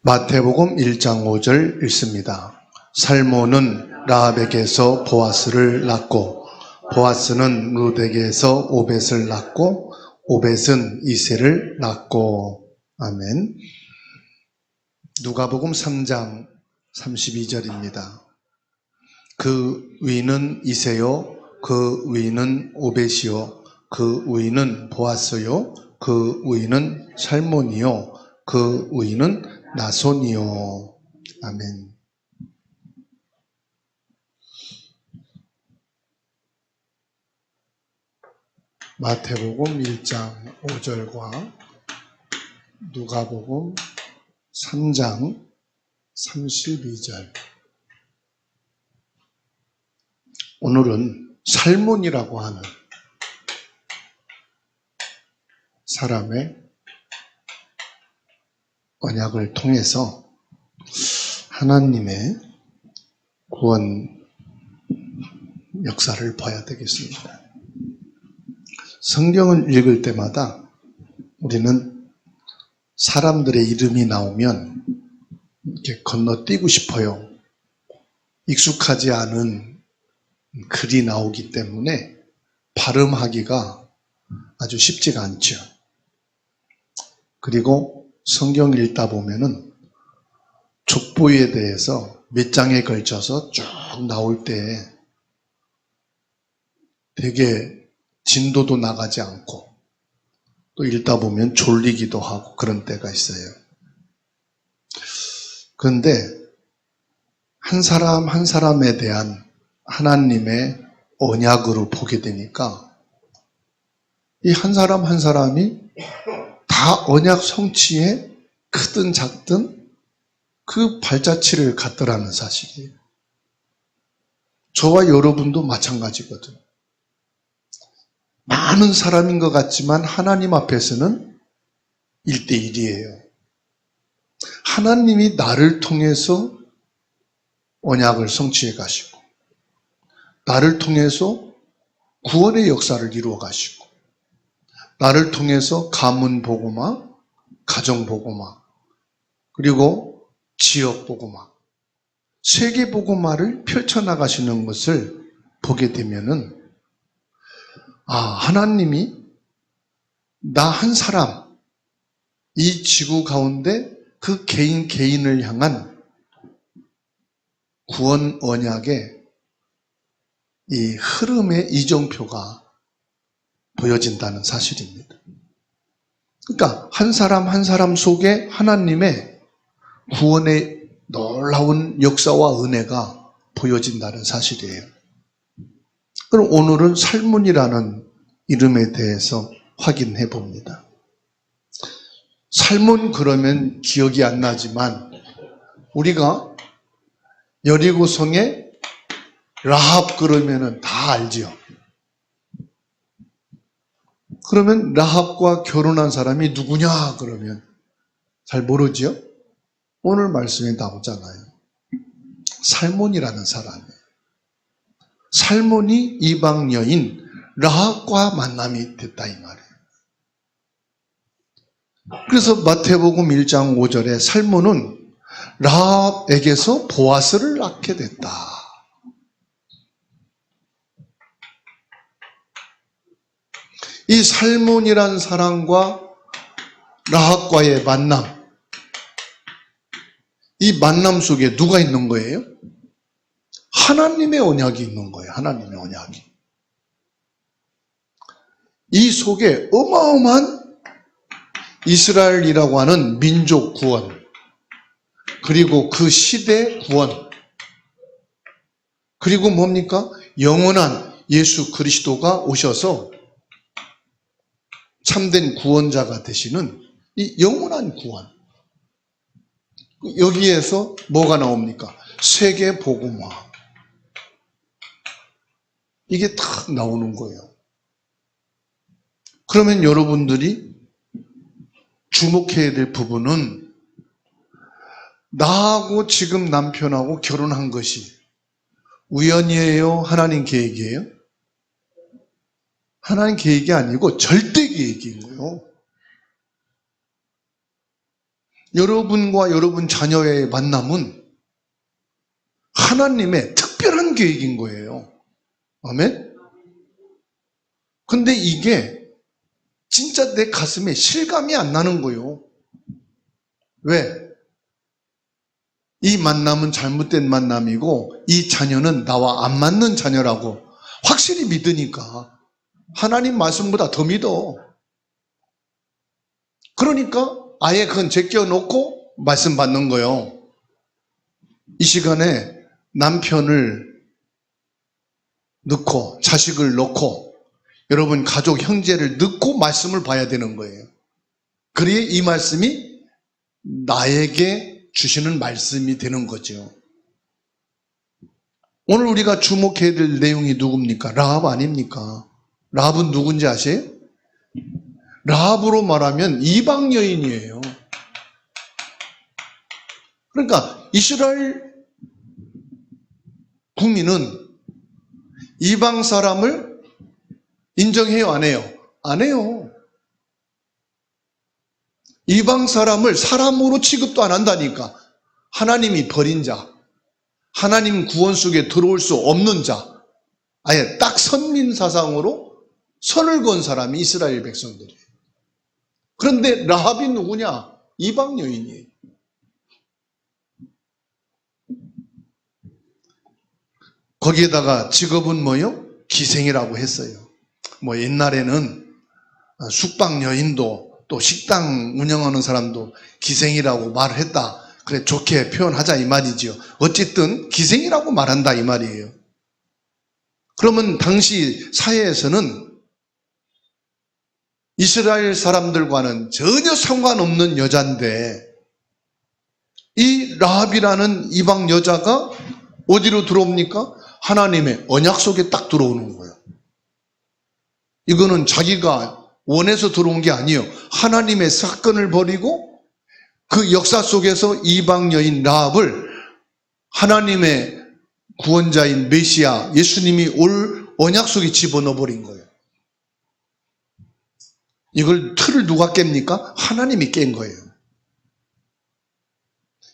마태복음 1장 5절 읽습니다. 살모는 라합에게서 보아스를 낳고 보아스는 룻에게서 오벳을 낳고 오벳은 이새를 낳고. 아멘. 누가복음 3장 32절입니다. 그 위는 이새요, 그 위는 오벳이요, 그 위는 보아스요, 그 위는 살몬이요, 그 위는 나손이요. 아멘. 마태복음 1장 5절과 누가복음 3장 32절. 오늘은 살몬이라고 하는 사람의 언약을 통해서 하나님의 구원 역사를 봐야 되겠습니다. 성경을 읽을 때마다 우리는 사람들의 이름이 나오면 이렇게 건너뛰고 싶어요. 익숙하지 않은 글이 나오기 때문에 발음하기가 아주 쉽지가 않죠. 그리고 성경 읽다 보면은 족보에 대해서 몇 장에 걸쳐서 쭉 나올 때 되게 진도도 나가지 않고 또 읽다 보면 졸리기도 하고 그런 때가 있어요. 그런데 한 사람 한 사람에 대한 하나님의 언약으로 보게 되니까 이 한 사람 한 사람이 다 언약 성취에 크든 작든 그 발자취를 갖더라는 사실이에요. 저와 여러분도 마찬가지거든요. 많은 사람인 것 같지만 하나님 앞에서는 1대1이에요. 하나님이 나를 통해서 언약을 성취해 가시고 나를 통해서 구원의 역사를 이루어 가시고 나를 통해서 가문 복음화, 가정 복음화, 그리고 지역 복음화, 세계 복음화를 펼쳐나가시는 것을 보게 되면은 하나님이 나 한 사람, 이 지구 가운데 그 개인을 향한 구원 언약의 이 흐름의 이정표가 보여진다는 사실입니다. 그러니까 한 사람 한 사람 속에 하나님의 구원의 놀라운 역사와 은혜가 보여진다는 사실이에요. 그럼 오늘은 살몬이라는 이름에 대해서 확인해 봅니다. 살몬 그러면 기억이 안 나지만 우리가 여리고성에 라합 그러면은 다 알지요. 그러면 라합과 결혼한 사람이 누구냐 그러면 잘 모르지요. 오늘 말씀에 나오잖아요. 살몬이라는 사람이에요. 살몬이 이방 여인 라합과 만남이 됐다 이 말이에요. 그래서 마태복음 1장 5절에 살몬은 라합에게서 보아스를 낳게 됐다. 이 살몬이란 사람과 라합과의 만남, 이 만남 속에 누가 있는 거예요? 하나님의 언약이 있는 거예요. 하나님의 언약이. 이 속에 어마어마한 이스라엘이라고 하는 민족 구원, 그리고 그 시대 구원, 그리고 뭡니까? 영원한 예수 그리스도가 오셔서 참된 구원자가 되시는 이 영원한 구원. 여기에서 뭐가 나옵니까? 세계 복음화. 이게 딱 나오는 거예요. 그러면 여러분들이 주목해야 될 부분은 나하고 지금 남편하고 결혼한 것이 우연이에요? 하나님 계획이에요? 하나님 계획이 아니고 절대 계획인 거예요. 여러분과 여러분 자녀의 만남은 하나님의 특별한 계획인 거예요. 아멘? 근데 이게 진짜 내 가슴에 실감이 안 나는 거예요. 왜? 이 만남은 잘못된 만남이고 이 자녀는 나와 안 맞는 자녀라고 확실히 믿으니까 하나님 말씀보다 더 믿어. 그러니까 아예 그건 제껴놓고 말씀 받는 거예요. 이 시간에 남편을 넣고 자식을 넣고 여러분 가족 형제를 넣고 말씀을 봐야 되는 거예요. 그래야 이 말씀이 나에게 주시는 말씀이 되는 거죠. 오늘 우리가 주목해야 될 내용이 누굽니까? 라합 아닙니까? 라합은 누군지 아세요? 라합으로 말하면 이방 여인이에요. 그러니까 이스라엘 국민은 이방 사람을 인정해요, 안 해요? 안 해요. 이방 사람을 사람으로 취급도 안 한다니까. 하나님이 버린 자, 하나님 구원 속에 들어올 수 없는 자, 아예 딱 선민 사상으로 선을 그은 사람이 이스라엘 백성들이에요. 그런데 라합이 누구냐? 이방 여인이에요. 거기에다가 직업은 뭐요? 기생이라고 했어요. 뭐 옛날에는 숙박 여인도 또 식당 운영하는 사람도 기생이라고 말을 했다. 그래 좋게 표현하자 이 말이지요. 어쨌든 기생이라고 말한다 이 말이에요. 그러면 당시 사회에서는 이스라엘 사람들과는 전혀 상관없는 여자인데 이 라합이라는 이방 여자가 어디로 들어옵니까? 하나님의 언약 속에 딱 들어오는 거예요. 이거는 자기가 원해서 들어온 게 아니에요. 하나님의 사건을 벌이고 그 역사 속에서 이방 여인 라합을 하나님의 구원자인 메시아 예수님이 올 언약 속에 집어넣어 버린 거예요. 이걸 틀을 누가 깹니까? 하나님이 깬 거예요.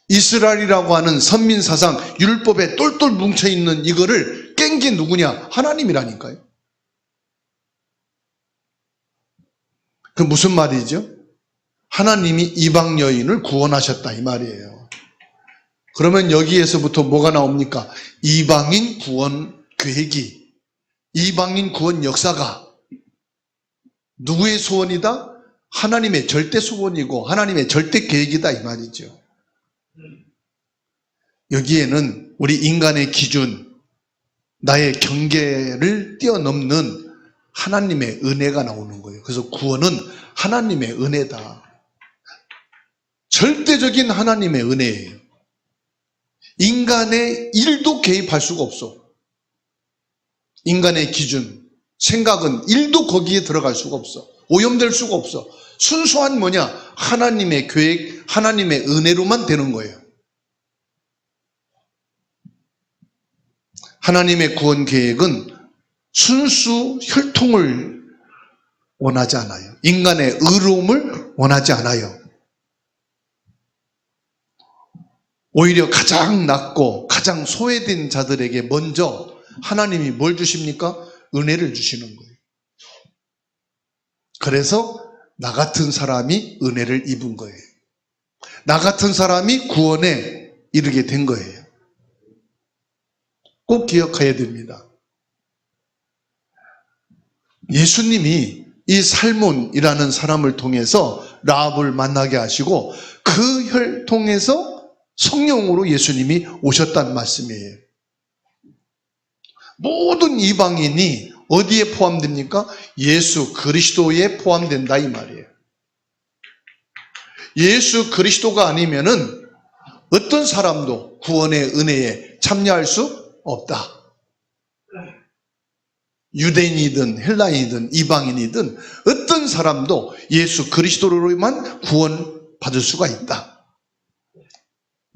이스라엘이라고 하는 선민사상 율법에 똘똘 뭉쳐있는 이거를 깬 게 누구냐? 하나님이라니까요. 그 무슨 말이죠? 하나님이 이방 여인을 구원하셨다 이 말이에요. 그러면 여기에서부터 뭐가 나옵니까? 이방인 구원 계획이, 이방인 구원 역사가 누구의 소원이다? 하나님의 절대 소원이고 하나님의 절대 계획이다 이 말이죠. 여기에는 우리 인간의 기준, 나의 경계를 뛰어넘는 하나님의 은혜가 나오는 거예요. 그래서 구원은 하나님의 은혜다. 절대적인 하나님의 은혜예요. 인간의 일도 개입할 수가 없어. 인간의 기준, 생각은 일도 거기에 들어갈 수가 없어. 오염될 수가 없어. 순수한 뭐냐? 하나님의 계획, 하나님의 은혜로만 되는 거예요. 하나님의 구원 계획은 순수 혈통을 원하지 않아요. 인간의 의로움을 원하지 않아요. 오히려 가장 낮고 가장 소외된 자들에게 먼저 하나님이 뭘 주십니까? 은혜를 주시는 거예요. 그래서 나 같은 사람이 은혜를 입은 거예요. 나 같은 사람이 구원에 이르게 된 거예요. 꼭 기억해야 됩니다. 예수님이 이 살몬이라는 사람을 통해서 라합을 만나게 하시고 그 혈통에서 성령으로 예수님이 오셨다는 말씀이에요. 모든 이방인이 어디에 포함됩니까? 예수 그리스도에 포함된다 이 말이에요. 예수 그리스도가 아니면은 어떤 사람도 구원의 은혜에 참여할 수 없다. 유대인이든 헬라인이든 이방인이든 어떤 사람도 예수 그리스도로만 구원받을 수가 있다.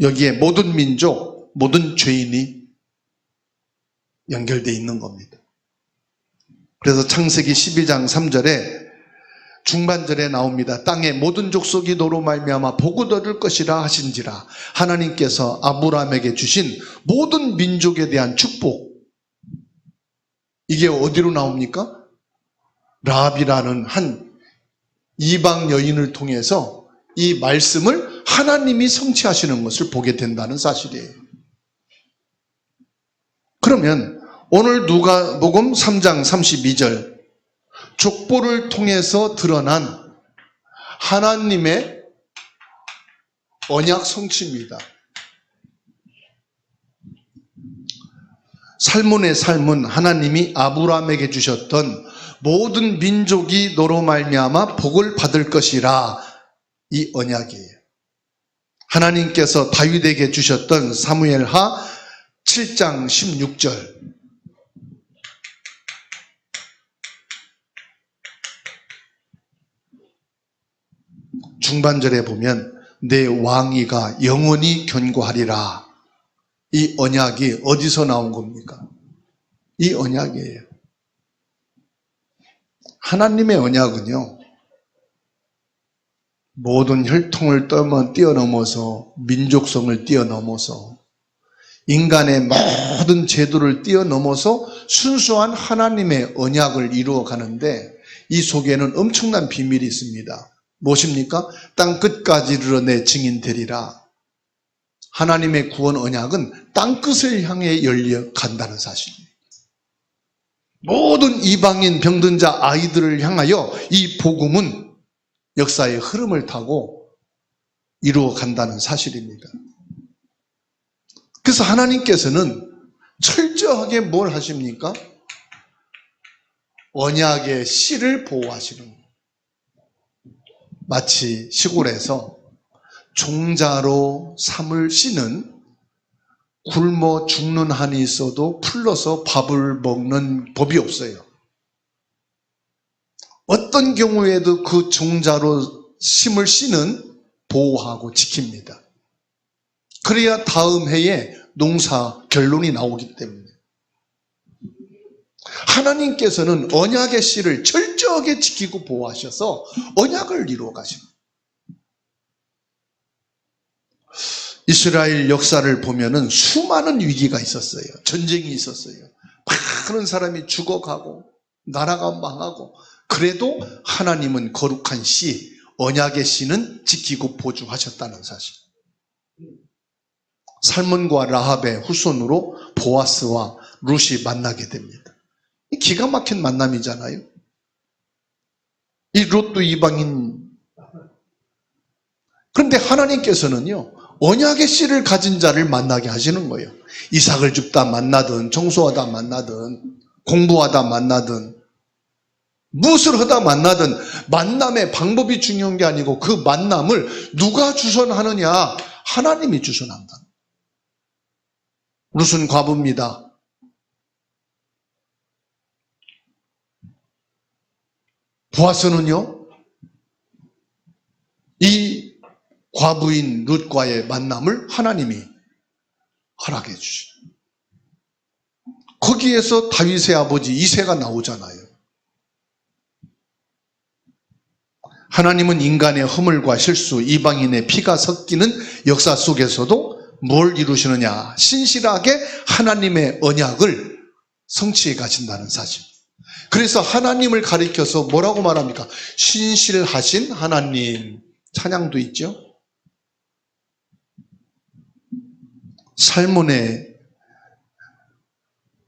여기에 모든 민족, 모든 죄인이 연결되어 있는 겁니다. 그래서 창세기 12장 3절에 중반절에 나옵니다. 땅의 모든 족속이 너로 말미암아 복을 얻을 것이라 하신지라. 하나님께서 아브라함에게 주신 모든 민족에 대한 축복, 이게 어디로 나옵니까? 라합이라는 한 이방 여인을 통해서 이 말씀을 하나님이 성취하시는 것을 보게 된다는 사실이에요. 그러면 오늘 누가복음 3장 32절, 족보를 통해서 드러난 하나님의 언약 성취입니다. 살몬의 삶은 하나님이 아브라함에게 주셨던 모든 민족이 너로 말미암아 복을 받을 것이라, 이 언약이에요. 하나님께서 다윗에게 주셨던 사무엘하 7장 16절, 중반절에 보면 내 왕위가 영원히 견고하리라. 이 언약이 어디서 나온 겁니까? 이 언약이에요. 하나님의 언약은요, 모든 혈통을 뛰어넘어서, 민족성을 뛰어넘어서, 인간의 모든 제도를 뛰어넘어서 순수한 하나님의 언약을 이루어 가는데, 이 속에는 엄청난 비밀이 있습니다. 무엇입니까? 땅 끝까지 이르러 내 증인 되리라. 하나님의 구원 언약은 땅 끝을 향해 열려 간다는 사실입니다. 모든 이방인 병든 자 아이들을 향하여 이 복음은 역사의 흐름을 타고 이루어 간다는 사실입니다. 그래서 하나님께서는 철저하게 뭘 하십니까? 언약의 씨를 보호하시는 거예요. 마치 시골에서 종자로 삼을 씨는 굶어 죽는 한이 있어도 풀러서 밥을 먹는 법이 없어요. 어떤 경우에도 그 종자로 심을 씨는 보호하고 지킵니다. 그래야 다음 해에 농사 결론이 나오기 때문에. 하나님께서는 언약의 씨를 철저하게 지키고 보호하셔서 언약을 이루어 가십니다. 이스라엘 역사를 보면은 수많은 위기가 있었어요. 전쟁이 있었어요. 많은 사람이 죽어가고 나라가 망하고, 그래도 하나님은 거룩한 씨, 언약의 씨는 지키고 보증하셨다는 사실. 살몬과 라합의 후손으로 보아스와 룻이 만나게 됩니다. 이 기가 막힌 만남이잖아요. 이 룻도 이방인. 그런데 하나님께서는요, 언약의 씨를 가진 자를 만나게 하시는 거예요. 이삭을 줍다 만나든, 청소하다 만나든, 공부하다 만나든, 무엇을 하다 만나든, 만남의 방법이 중요한 게 아니고 그 만남을 누가 주선하느냐? 하나님이 주선한다. 룻은 과부입니다. 보아스는요, 이 과부인 룻과의 만남을 하나님이 허락해 주시죠. 거기에서 다윗의 아버지 이새가 나오잖아요. 하나님은 인간의 허물과 실수, 이방인의 피가 섞이는 역사 속에서도 뭘 이루시느냐? 신실하게 하나님의 언약을 성취해 가신다는 사실. 그래서 하나님을 가리켜서 뭐라고 말합니까? 신실하신 하나님. 찬양도 있죠. 살몬에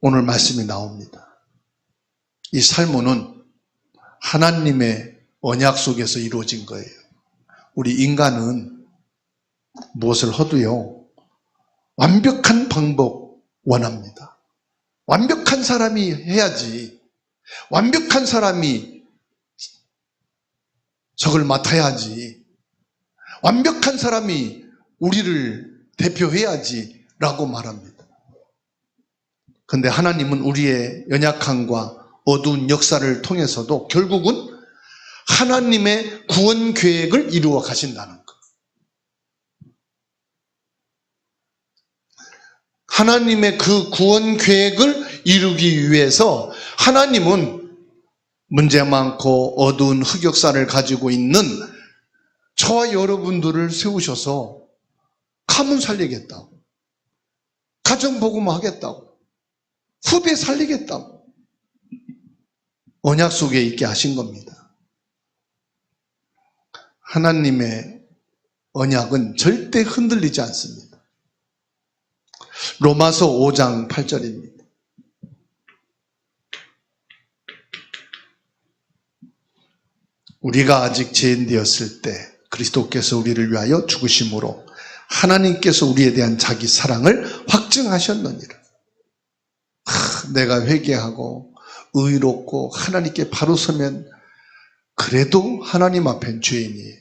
오늘 말씀이 나옵니다. 이 살몬은 하나님의 언약 속에서 이루어진 거예요. 우리 인간은 무엇을 하도요, 완벽한 방법 원합니다. 완벽한 사람이 해야지, 완벽한 사람이 저걸 맡아야지, 완벽한 사람이 우리를 대표해야지 라고 말합니다. 그런데 하나님은 우리의 연약함과 어두운 역사를 통해서도 결국은 하나님의 구원 계획을 이루어 가신다는 것. 하나님의 그 구원 계획을 이루기 위해서 하나님은 문제 많고 어두운 흑역사를 가지고 있는 저와 여러분들을 세우셔서 가문 살리겠다고, 가정복음 하겠다고, 후대 살리겠다고 언약 속에 있게 하신 겁니다. 하나님의 언약은 절대 흔들리지 않습니다. 로마서 5장 8절입니다. 우리가 아직 죄인 되었을 때 그리스도께서 우리를 위하여 죽으심으로 하나님께서 우리에 대한 자기 사랑을 확증하셨느니라. 내가 회개하고 의롭고 하나님께 바로 서면 그래도 하나님 앞엔 죄인이에요.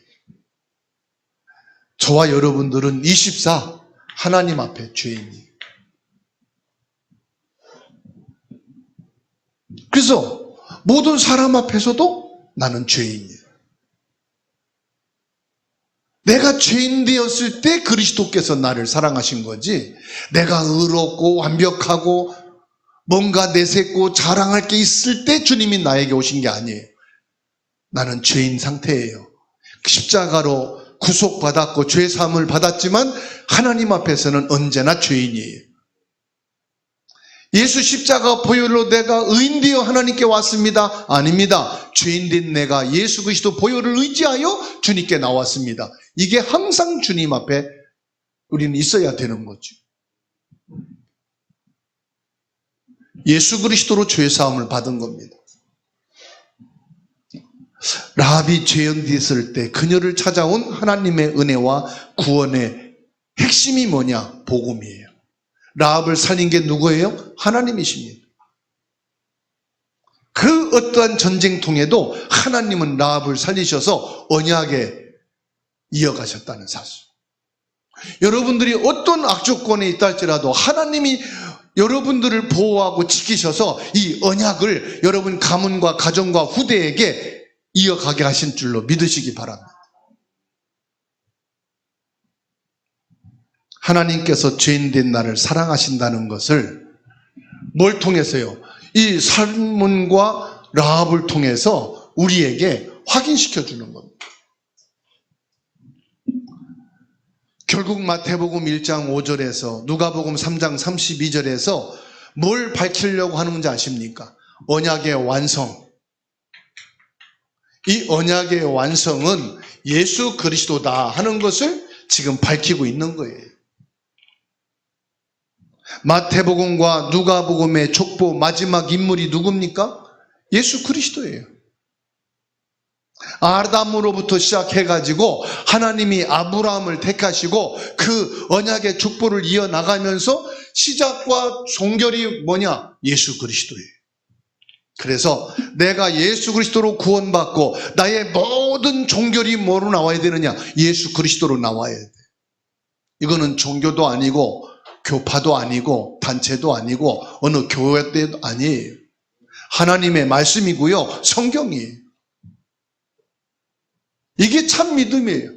저와 여러분들은 24 하나님 앞에 죄인이에요. 그래서 모든 사람 앞에서도 나는 죄인이에요. 내가 죄인 되었을 때 그리스도께서 나를 사랑하신 거지, 내가 의롭고 완벽하고 뭔가 내세고 자랑할 게 있을 때 주님이 나에게 오신 게 아니에요. 나는 죄인 상태예요. 십자가로 구속받았고 죄사함을 받았지만 하나님 앞에서는 언제나 죄인이에요. 예수 십자가 보혈로 내가 의인 되어 하나님께 왔습니다. 아닙니다. 죄인 된 내가 예수 그리스도 보혈을 의지하여 주님께 나왔습니다. 이게 항상 주님 앞에 우리는 있어야 되는 거죠. 예수 그리스도로 죄사함을 받은 겁니다. 라합이 죄인되었을 때 그녀를 찾아온 하나님의 은혜와 구원의 핵심이 뭐냐? 복음이에요. 라합을 살린 게 누구예요? 하나님이십니다. 그 어떠한 전쟁통에도 하나님은 라합을 살리셔서 언약에 이어가셨다는 사실. 여러분들이 어떤 악조건에 있다 할지라도 하나님이 여러분들을 보호하고 지키셔서 이 언약을 여러분 가문과 가정과 후대에게 이어가게 하신 줄로 믿으시기 바랍니다. 하나님께서 죄인된 나를 사랑하신다는 것을 뭘 통해서요? 이 설문과 라합을 통해서 우리에게 확인시켜 주는 겁니다. 결국 마태복음 1장 5절에서 누가복음 3장 32절에서 뭘 밝히려고 하는 건지 아십니까? 언약의 완성. 이 언약의 완성은 예수 그리스도다 하는 것을 지금 밝히고 있는 거예요. 마태복음과 누가복음의 족보 마지막 인물이 누굽니까? 예수 그리스도예요. 아담으로부터 시작해가지고 하나님이 아브라함을 택하시고 그 언약의 족보를 이어나가면서 시작과 종결이 뭐냐? 예수 그리스도예요. 그래서 내가 예수 그리스도로 구원받고 나의 모든 종결이 뭐로 나와야 되느냐? 예수 그리스도로 나와야 돼. 이거는 종교도 아니고 교파도 아니고 단체도 아니고 어느 교회도 아니에요. 하나님의 말씀이고요. 성경이에요. 이게 참 믿음이에요.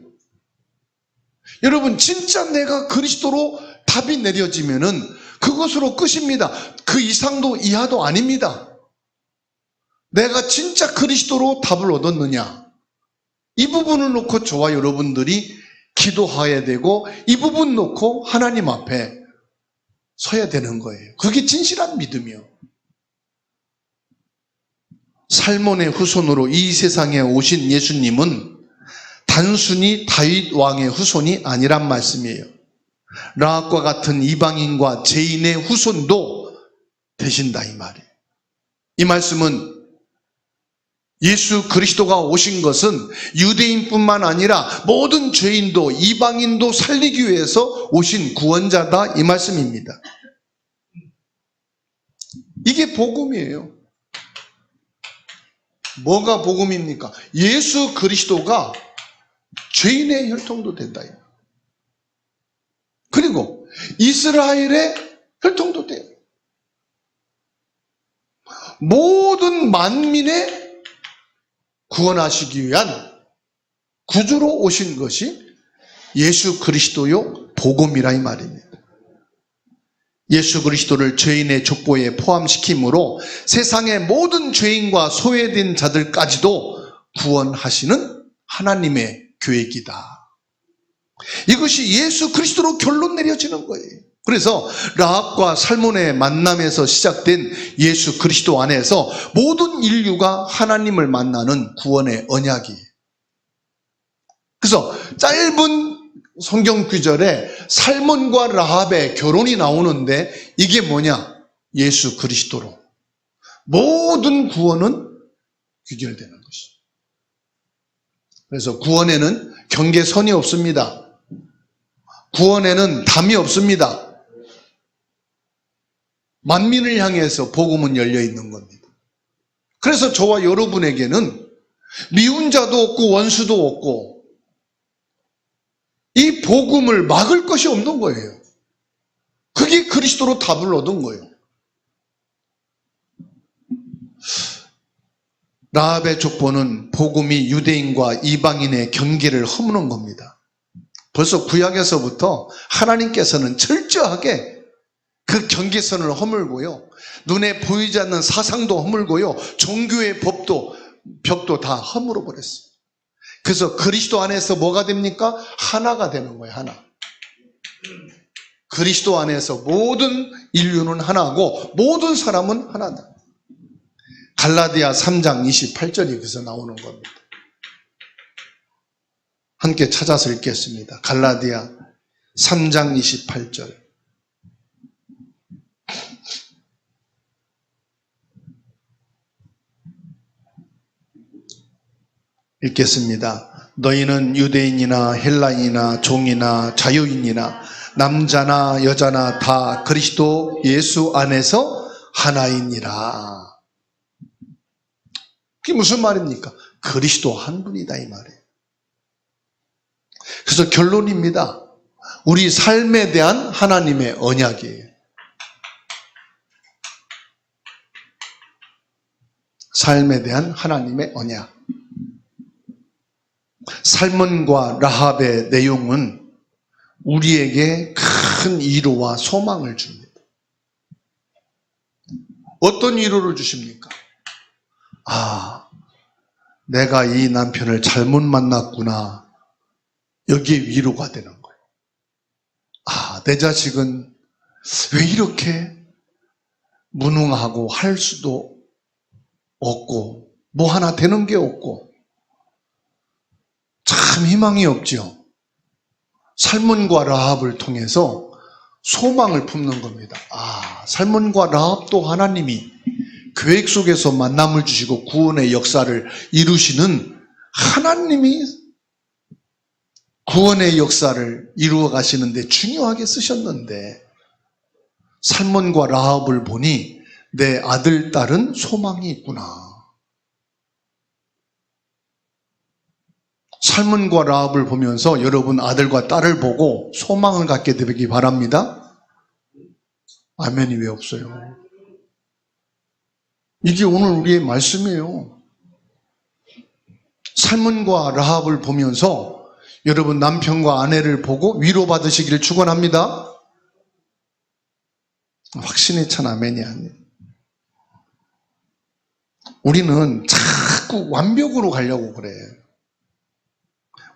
여러분 진짜 내가 그리스도로 답이 내려지면은 그것으로 끝입니다. 그 이상도 이하도 아닙니다. 내가 진짜 그리스도로 답을 얻었느냐? 이 부분을 놓고 저와 여러분들이 기도해야 되고 이 부분 놓고 하나님 앞에 서야 되는 거예요. 그게 진실한 믿음이요. 살몬의 후손으로 이 세상에 오신 예수님은 단순히 다윗 왕의 후손이 아니란 말씀이에요. 라합과 같은 이방인과 죄인의 후손도 되신다 이 말이에요. 이 말씀은 예수 그리스도가 오신 것은 유대인뿐만 아니라 모든 죄인도 이방인도 살리기 위해서 오신 구원자다 이 말씀입니다. 이게 복음이에요. 뭐가 복음입니까? 예수 그리스도가 죄인의 혈통도 된다. 그리고 이스라엘의 혈통도 돼요. 모든 만민의 구원하시기 위한 구주로 오신 것이 예수 그리스도요 복음이라 이 말입니다. 예수 그리스도를 죄인의 족보에 포함시킴으로 세상의 모든 죄인과 소외된 자들까지도 구원하시는 하나님의 계획이다. 이것이 예수 그리스도로 결론 내려지는 거예요. 그래서 라합과 살몬의 만남에서 시작된 예수 그리스도 안에서 모든 인류가 하나님을 만나는 구원의 언약이에요. 그래서 짧은 성경 구절에 살몬과 라합의 결혼이 나오는데 이게 뭐냐? 예수 그리스도로 모든 구원은 귀결되는 것이죠. 그래서 구원에는 경계선이 없습니다. 구원에는 담이 없습니다. 만민을 향해서 복음은 열려 있는 겁니다. 그래서 저와 여러분에게는 미운 자도 없고 원수도 없고 이 복음을 막을 것이 없는 거예요. 그게 그리스도로 답을 얻은 거예요. 라합의 족보는 복음이 유대인과 이방인의 경계를 허무는 겁니다. 벌써 구약에서부터 하나님께서는 철저하게 그 경계선을 허물고요. 눈에 보이지 않는 사상도 허물고요. 종교의 벽도 다 허물어 버렸어요. 그래서 그리스도 안에서 뭐가 됩니까? 하나가 되는 거예요. 하나. 그리스도 안에서 모든 인류는 하나고 모든 사람은 하나다. 갈라디아 3장 28절이 여기서 나오는 겁니다. 함께 찾아서 읽겠습니다. 갈라디아 3장 28절. 읽겠습니다. 너희는 유대인이나 헬라인이나 종이나 자유인이나 남자나 여자나 다 그리스도 예수 안에서 하나이니라. 그게 무슨 말입니까? 그리스도 한 분이다 이 말이에요. 그래서 결론입니다. 우리 삶에 대한 하나님의 언약이에요. 삶에 대한 하나님의 언약. 살몬과 라합의 내용은 우리에게 큰 위로와 소망을 줍니다. 어떤 위로를 주십니까? 아, 내가 이 남편을 잘못 만났구나. 여기에 위로가 되는 거예요. 아, 내 자식은 왜 이렇게 무능하고 할 수도 없고 뭐 하나 되는 게 없고 참 희망이 없죠. 살몬과 라합을 통해서 소망을 품는 겁니다. 아, 살몬과 라합도 하나님이 계획 속에서 만남을 주시고 구원의 역사를 이루시는 하나님이 구원의 역사를 이루어 가시는데 중요하게 쓰셨는데 살몬과 라합을 보니 내 아들, 딸은 소망이 있구나. 살몬과 라합을 보면서 여러분 아들과 딸을 보고 소망을 갖게 되기 바랍니다. 아멘이 왜 없어요? 이게 오늘 우리의 말씀이에요. 살몬과 라합을 보면서 여러분 남편과 아내를 보고 위로받으시기를 축원합니다. 확신에 찬 아멘이 아니에요. 우리는 자꾸 완벽으로 가려고 그래.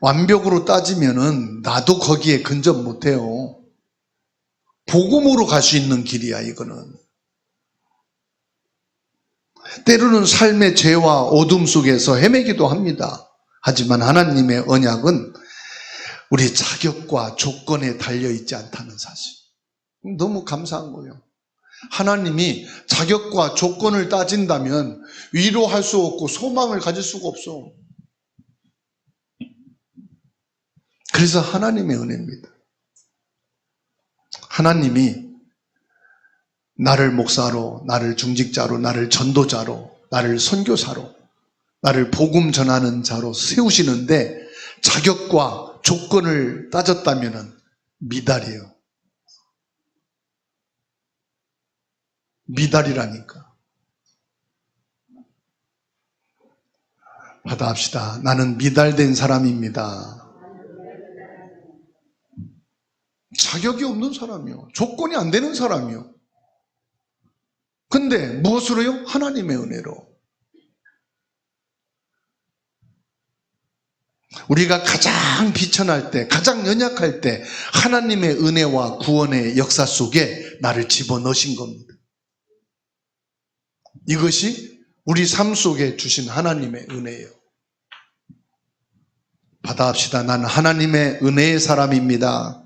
완벽으로 따지면은 나도 거기에 근접 못해요. 복음으로 갈 수 있는 길이야 이거는. 때로는 삶의 죄와 어둠 속에서 헤매기도 합니다. 하지만 하나님의 언약은 우리 자격과 조건에 달려있지 않다는 사실. 너무 감사한 거예요. 하나님이 자격과 조건을 따진다면 위로할 수 없고 소망을 가질 수가 없어. 그래서 하나님의 은혜입니다. 하나님이 나를 목사로, 나를 중직자로, 나를 전도자로, 나를 선교사로, 나를 복음 전하는 자로 세우시는데 자격과 조건을 따졌다면 미달이에요. 미달이라니까. 받아합시다. 나는 미달된 사람입니다. 자격이 없는 사람이요. 조건이 안 되는 사람이요. 근데 무엇으로요? 하나님의 은혜로. 우리가 가장 비천할 때, 가장 연약할 때 하나님의 은혜와 구원의 역사 속에 나를 집어넣으신 겁니다. 이것이 우리 삶 속에 주신 하나님의 은혜예요. 받아합시다. 나는 하나님의 은혜의 사람입니다.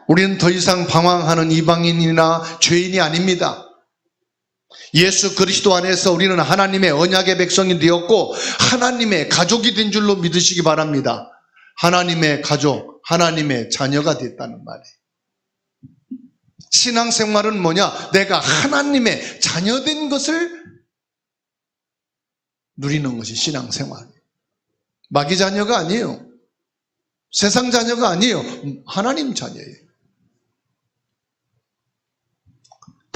우리는 더 이상 방황하는 이방인이나 죄인이 아닙니다. 예수 그리스도 안에서 우리는 하나님의 언약의 백성이 되었고 하나님의 가족이 된 줄로 믿으시기 바랍니다. 하나님의 가족, 하나님의 자녀가 됐다는 말이에요. 신앙생활은 뭐냐? 내가 하나님의 자녀된 것을 누리는 것이 신앙생활이에요. 마귀 자녀가 아니에요. 세상 자녀가 아니에요. 하나님 자녀예요.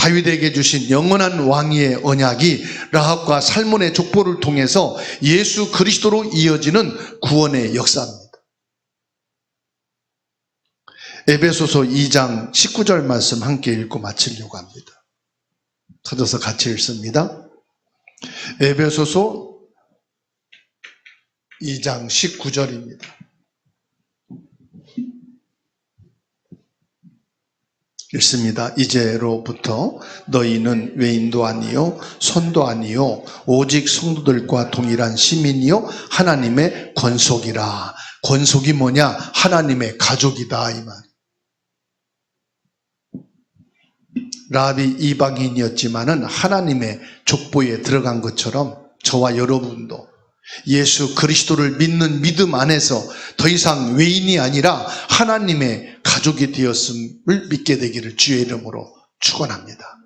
다윗에게 주신 영원한 왕위의 언약이 라합과 살몬의 족보를 통해서 예수 그리스도로 이어지는 구원의 역사입니다. 에베소서 2장 19절 말씀 함께 읽고 마치려고 합니다. 찾아서 같이 읽습니다. 에베소서 2장 19절입니다. 읽습니다. 이제로부터 너희는 외인도 아니요 손도 아니요 오직 성도들과 동일한 시민이요 하나님의 권속이라. 권속이 뭐냐? 하나님의 가족이다 이 말. 라합이 이방인이었지만은 하나님의 족보에 들어간 것처럼 저와 여러분도 예수 그리스도를 믿는 믿음 안에서 더 이상 외인이 아니라 하나님의 가족이 되었음을 믿게 되기를 주의 이름으로 축원합니다.